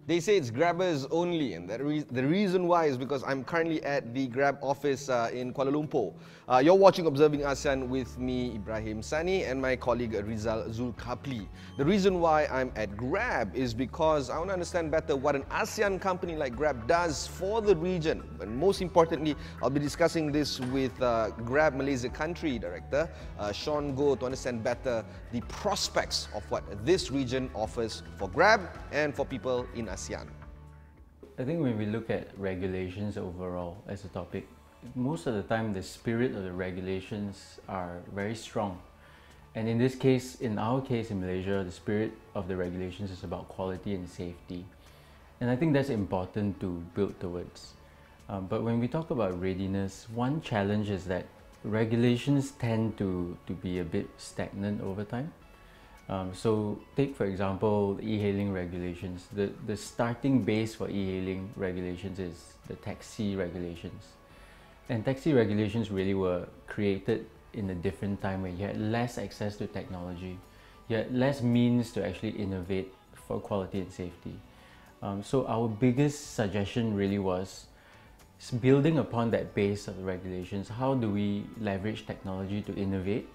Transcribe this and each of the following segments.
They say it's grabbers only, and the reason why is because I'm currently at the Grab office in Kuala Lumpur. You're watching Observing ASEAN with me, Ibrahim Sani, and my colleague Rizal Zulkapli. The reason why I'm at Grab is because I want to understand better what an ASEAN company like Grab does for the region. And most importantly, I'll be discussing this with Grab Malaysia Country Director, Sean Goh, to understand better the prospects of what this region offers for Grab and for people in ASEAN. I think when we look at regulations overall as a topic, most of the time the spirit of the regulations are very strong. And in this case, in our case in Malaysia, the spirit of the regulations is about quality and safety. And I think that's important to build towards. But when we talk about readiness, one challenge is that regulations tend to be a bit stagnant over time. So take for example e-hailing regulations. The starting base for e-hailing regulations is the taxi regulations. And taxi regulations really were created in a different time where you had less access to technology, you had less means to actually innovate for quality and safety. So our biggest suggestion really was building upon that base of the regulations. How do we leverage technology to innovate?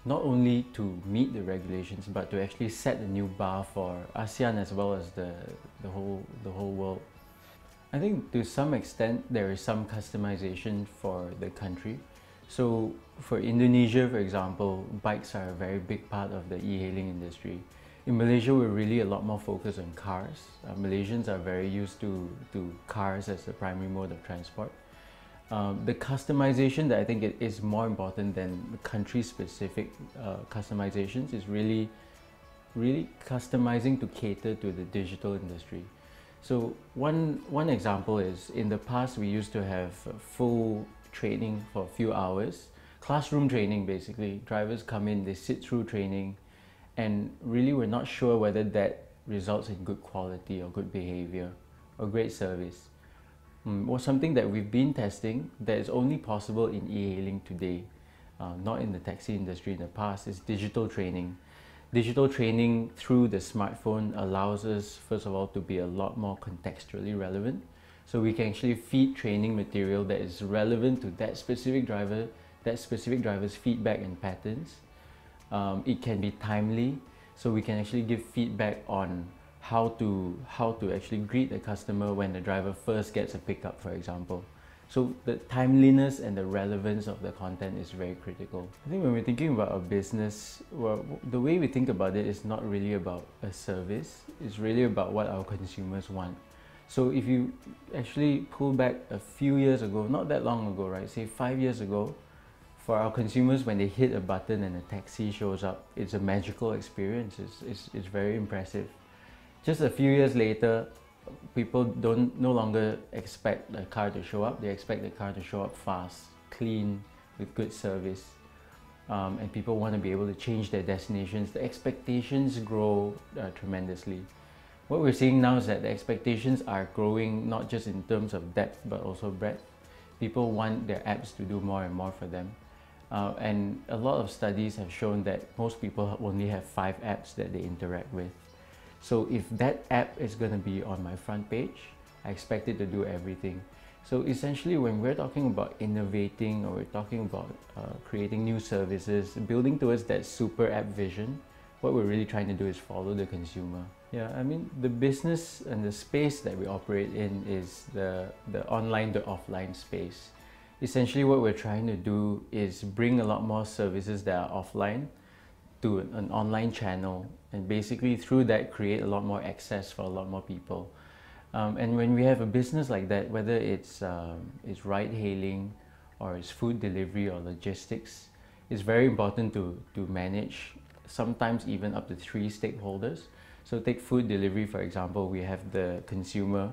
Not only to meet the regulations, but to actually set a new bar for ASEAN as well as the whole world. I think to some extent there is some customization for the country. So for Indonesia, for example, bikes are a very big part of the e-hailing industry. In Malaysia, we're really a lot more focused on cars. Malaysians are very used to cars as the primary mode of transport. The customization that I think is more important than the country-specific customizations is really customizing to cater to the digital industry. So one example is, in the past we used to have full training for a few hours, classroom training basically. Drivers come in, they sit through training, and really we're not sure whether that results in good quality or good behavior or great service. Or something that we've been testing that is only possible in e-hailing today, not in the taxi industry in the past, is digital training. Digital training through the smartphone allows us, first of all, to be a lot more contextually relevant. So we can actually feed training material that is relevant to that specific driver, that specific driver's feedback and patterns. It can be timely, so we can actually give feedback on how to actually greet the customer when the driver first gets a pickup, for example. So the timeliness and the relevance of the content is very critical. I think when we're thinking about a business, well, the way we think about it is not really about a service, it's really about what our consumers want. So if you actually pull back a few years ago, not that long ago, right, say 5 years ago, for our consumers, when they hit a button and a taxi shows up, it's a magical experience, it's very impressive. Just a few years later, people no longer expect the car to show up. They expect the car to show up fast, clean, with good service. And people want to be able to change their destinations. The expectations grow tremendously. What we're seeing now is that the expectations are growing not just in terms of depth, but also breadth. People want their apps to do more and more for them. And a lot of studies have shown that most people only have 5 apps that they interact with. So if that app is going to be on my front page, I expect it to do everything. So essentially, when we're talking about innovating, or we're talking about creating new services, building towards that super app vision, what we're really trying to do is follow the consumer. Yeah, I mean, the business and the space that we operate in is the online to offline space. Essentially, what we're trying to do is bring a lot more services that are offline to an online channel, and basically through that create a lot more access for a lot more people. And when we have a business like that, whether it's ride-hailing or it's food delivery or logistics, it's very important to manage, sometimes even up to 3 stakeholders. So take food delivery, for example. We have the consumer,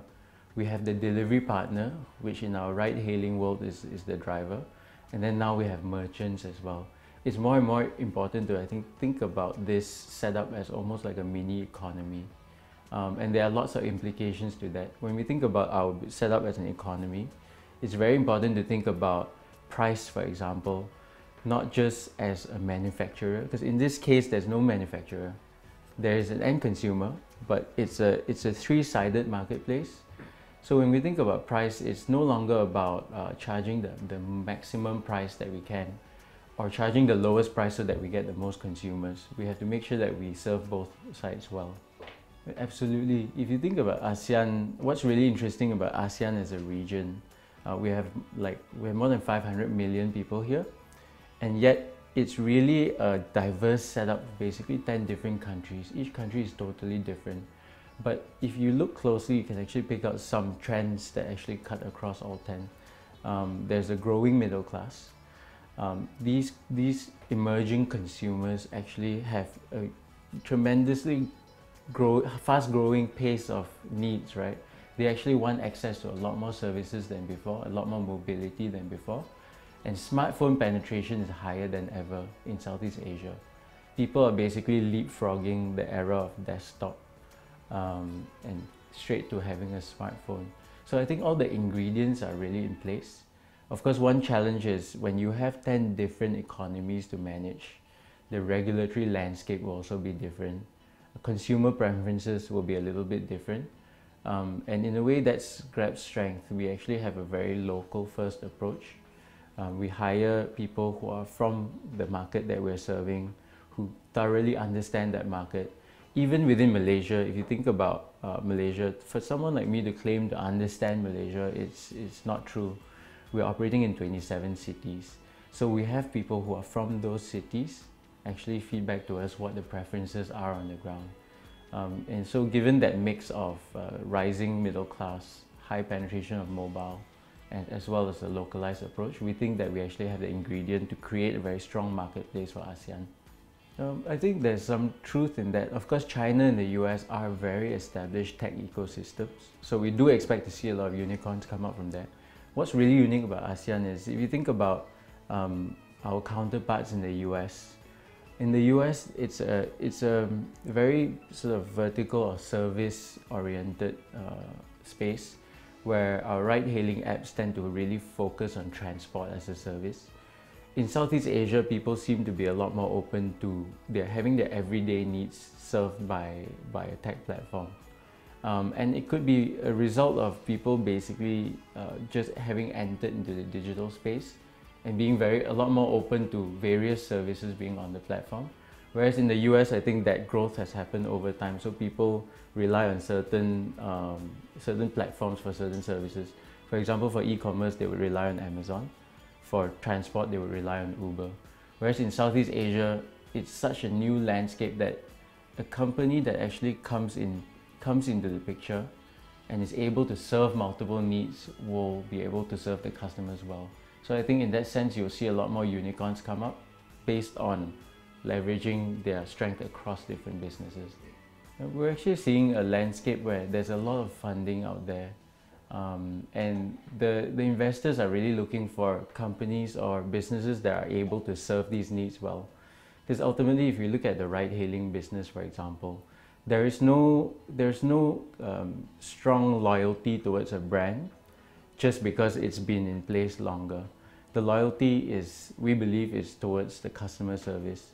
we have the delivery partner, which in our ride-hailing world is the driver, and then now we have merchants as well. It's more and more important to, I think about this setup as almost like a mini economy. And there are lots of implications to that. When we think about our setup as an economy, it's very important to think about price, for example, not just as a manufacturer, because in this case there's no manufacturer. There is an end consumer, but it's a three-sided marketplace. So when we think about price, it's no longer about charging the maximum price that we can, or charging the lowest price so that we get the most consumers. We have to make sure that we serve both sides well. Absolutely. If you think about ASEAN, what's really interesting about ASEAN as a region, we have more than 500 million people here, and yet it's really a diverse setup, basically 10 different countries. Each country is totally different. But if you look closely, you can actually pick out some trends that actually cut across all 10. There's a growing middle class. These emerging consumers actually have a tremendously fast-growing pace of needs, right? They actually want access to a lot more services than before, a lot more mobility than before. And smartphone penetration is higher than ever in Southeast Asia. People are basically leapfrogging the era of desktop and straight to having a smartphone. So I think all the ingredients are really in place. Of course, one challenge is when you have 10 different economies to manage, the regulatory landscape will also be different. Consumer preferences will be a little bit different. And in a way, that's Grab's strength. We actually have a very local first approach. We hire people who are from the market that we're serving, who thoroughly understand that market. Even within Malaysia, if you think about Malaysia, for someone like me to claim to understand Malaysia, it's not true. We're operating in 27 cities. So we have people who are from those cities actually feedback to us what the preferences are on the ground. And so given that mix of rising middle class, high penetration of mobile, and as well as a localized approach, we think that we actually have the ingredient to create a very strong marketplace for ASEAN. I think there's some truth in that. Of course, China and the US are very established tech ecosystems, so we do expect to see a lot of unicorns come out from there. What's really unique about ASEAN is if you think about our counterparts in the US. In the US, it's a very sort of vertical or service-oriented space where our ride-hailing apps tend to really focus on transport as a service. In Southeast Asia, people seem to be a lot more open to having their everyday needs served by a tech platform. And it could be a result of people basically just having entered into the digital space and being a lot more open to various services being on the platform. Whereas in the US, I think that growth has happened over time. So people rely on certain platforms for certain services. For example, for e-commerce, they would rely on Amazon. For transport, they would rely on Uber. Whereas in Southeast Asia, it's such a new landscape that a company that actually comes into the picture and is able to serve multiple needs will be able to serve the customers well. So I think in that sense, you'll see a lot more unicorns come up based on leveraging their strength across different businesses. We're actually seeing a landscape where there's a lot of funding out there, and the investors are really looking for companies or businesses that are able to serve these needs well. Because ultimately, if you look at the ride-hailing business, for example, there's no strong loyalty towards a brand just because it's been in place longer. The loyalty we believe, is towards the customer service.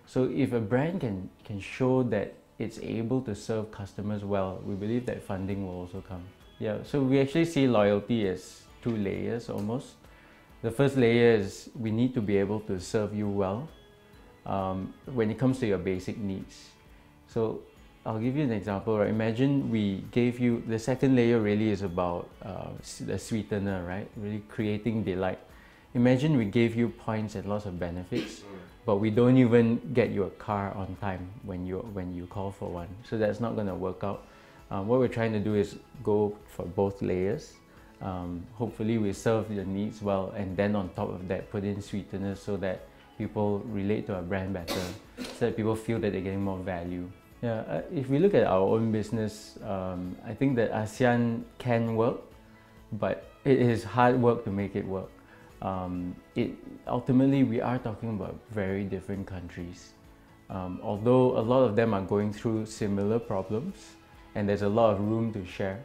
So if a brand can show that it's able to serve customers well, we believe that funding will also come. Yeah, so we actually see loyalty as 2 layers almost. The first layer is we need to be able to serve you well when it comes to your basic needs. So I'll give you an example, right? Imagine we gave you, the second layer really is about the sweetener, right? Really creating delight. Imagine we gave you points and lots of benefits, but we don't even get you a car on time when you call for one. So that's not going to work out. What we're trying to do is go for both layers. Hopefully we serve your needs well, and then on top of that put in sweeteners so that people relate to our brand better, so that people feel that they're getting more value. Yeah, if we look at our own business, I think that ASEAN can work, but it is hard work to make it work. Ultimately, we are talking about very different countries. Although a lot of them are going through similar problems, and there's a lot of room to share.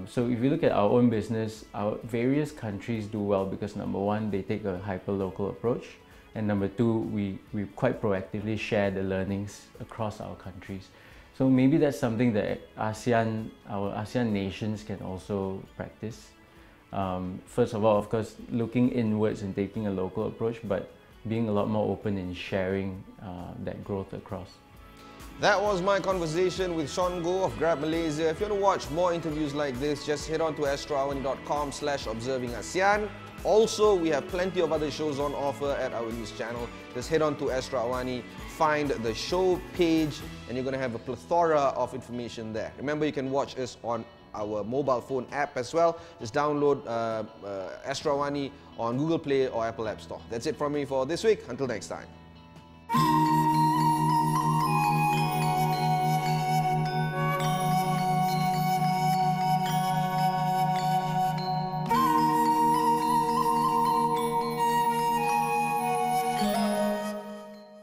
So if you look at our own business, our various countries do well because number one, they take a hyper-local approach, and number two, we quite proactively share the learnings across our countries. So maybe that's something that our ASEAN nations can also practice. First of all, of course, looking inwards and taking a local approach, but being a lot more open in sharing that growth across. That was my conversation with Sean Goh of Grab Malaysia. If you want to watch more interviews like this, just head on to astroawani.com/observingasean. Also, we have plenty of other shows on offer at our news channel. Just head on to Astro Awani, find the show page, and you're going to have a plethora of information there. Remember, you can watch us on our mobile phone app as well. Just download Astro Awani on Google Play or Apple App Store. That's it from me for this week. Until next time.